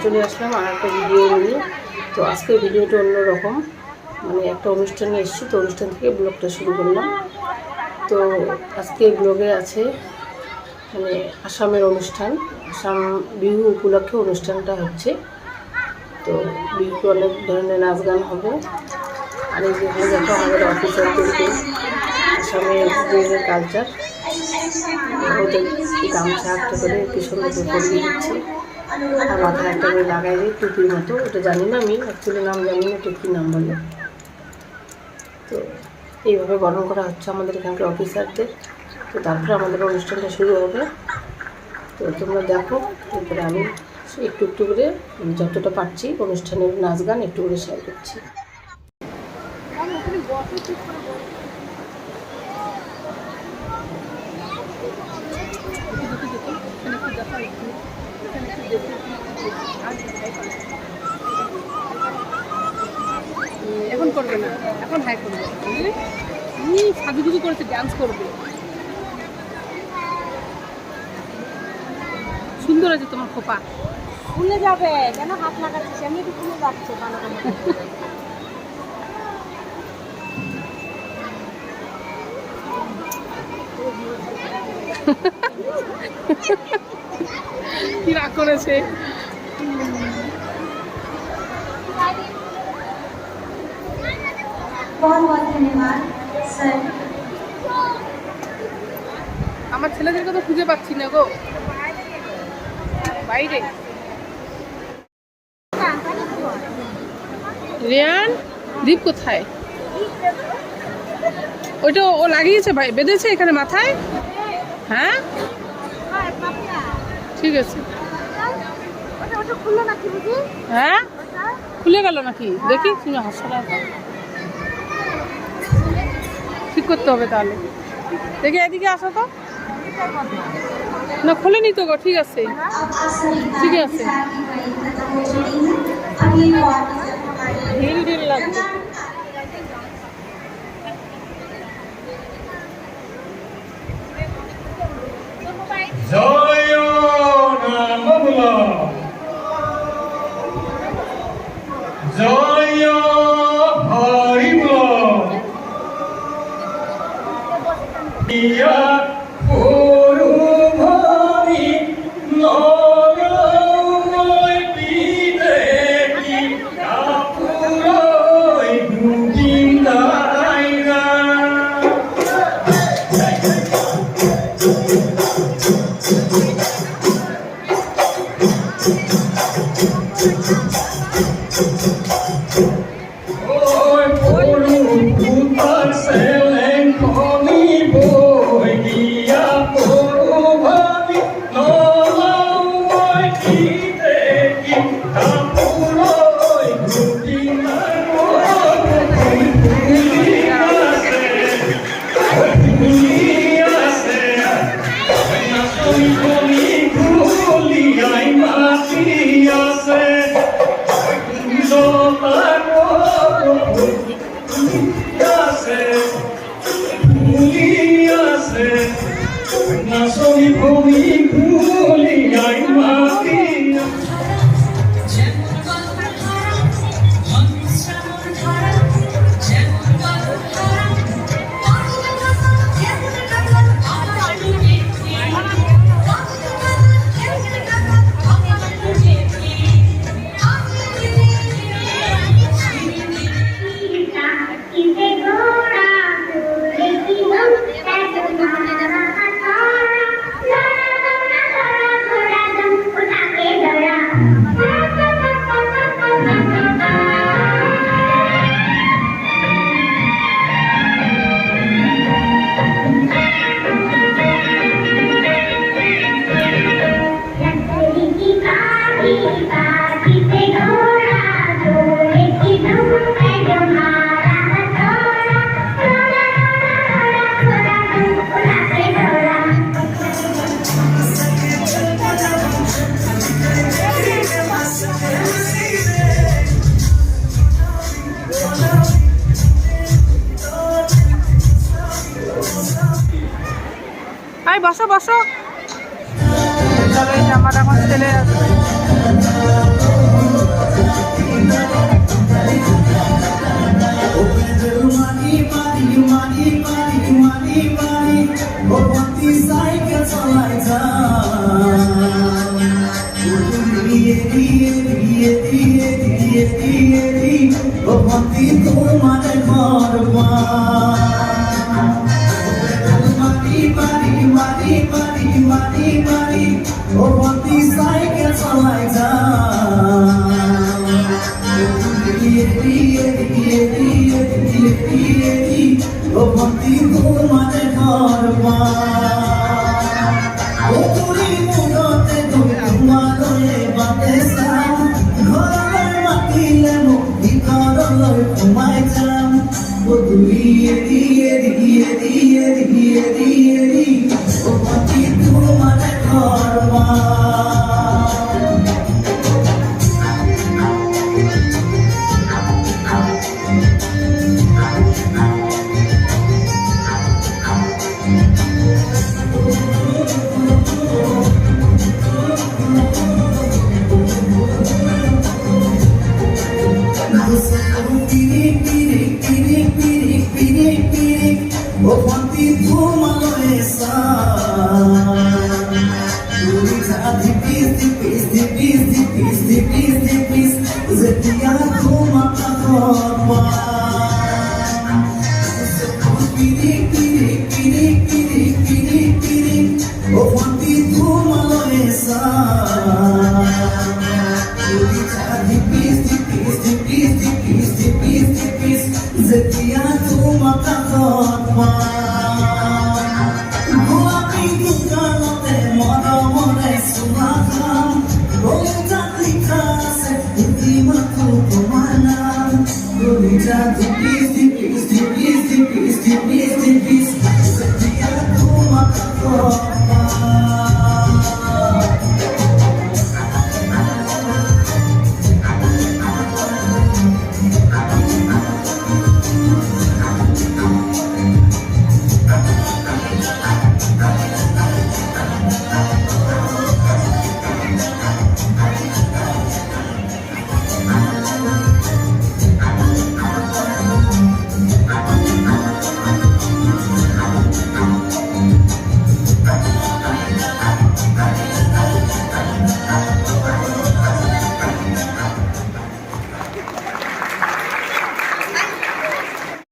চলে আসলাম আর একটা ভিডিও নিয়ে। তো আজকের ভিডিওটা অন্যরকম, মানে একটা অনুষ্ঠানে এসেছি, তো অনুষ্ঠান থেকে ব্লগটা শুরু করলাম। তো আজকে ব্লগে আছে মানে আসামের অনুষ্ঠান, আসাম বিহু উপলক্ষে অনুষ্ঠানটা হচ্ছে। তো বিহুতে অনেক ধরনের নাচ গান হবে। আর এই যেখানে দেখো আমাদের অফিসারদেরকে আসামের যে কালচার, ওদের গামছা একটা করে কি সুন্দর করে পরিয়ে দিচ্ছে, আর মাথায় একটা করে লাগাই দিই টুপির মতো। ওটা জানি না, আমি অ্যাকচুয়ালি নাম জানি না, টুপির নাম বলে। তো এইভাবে বরণ করা হচ্ছে আমাদের এখানকার অফিসারদের। তো তারপরে আমাদের অনুষ্ঠানটা শুরু হবে। তো তোমরা দেখো, এরপরে আমি একটু একটু করে যতটা পারছি অনুষ্ঠানের নাচ গান একটু করে শেয়ার করছি। এখন করবে না, এখন হাই করবে। সাজুগুজু করেছে, ডান্স করবে। সুন্দর আছে তোমার খোপা। খুলে যাবে কেন? হাত লাগাচ্ছিস, এমনি তো খুলে যাচ্ছে ভালো করে। কি রাগ করেছে। আমার ছেলেদেরকে তো খুঁজে পাচ্ছি না গো বাইরে। রিয়ান, দীপ কোথায়? ওইটা ও লাগিয়েছে, ভাই বেঁধেছে এখানে মাথায়। হ্যাঁ ঠিক আছে। হ্যাঁ খুলে গেল নাকি দেখি, তুমি হাসা ঠিক করতে হবে তাহলে। দেখি এদিকে আসো তো। না খোলেনি তো গো, ঠিক আছে ঠিক আছে। ঢিল ঢিল লাগবে। জয় নামগুলা, জয় হরিবল, ইয়া পুরুভূমি নরময় বিদেহী কাপুরই দুদিনাইরা। Ôi phụ lùn phụ tát sẽ lên khó mi bồi kia phụ vami nó lâu môi khi tê kim ta phụ lôi phụ đi nai môi phụ lia se na soy conmigo li ai matia se no soy conmigo li ai matia. বসো বসো। চলো এই জামাটা এখন ছেলে আসবে। তোমার ঘর মারি ও বন্দি সাইকেল চালাই যা ও বন্দি তোমার ঘর ও তুরি মুখতে তোমারে বাতে সাম ঘর মাতিলে মুক্তি করলে ঘুমাই যাম ও তুই ও বন্দি তোমার ঘর o quanti fumalo essa Uliza pis Zetia tuma katorba Piri o quanti fumalo essa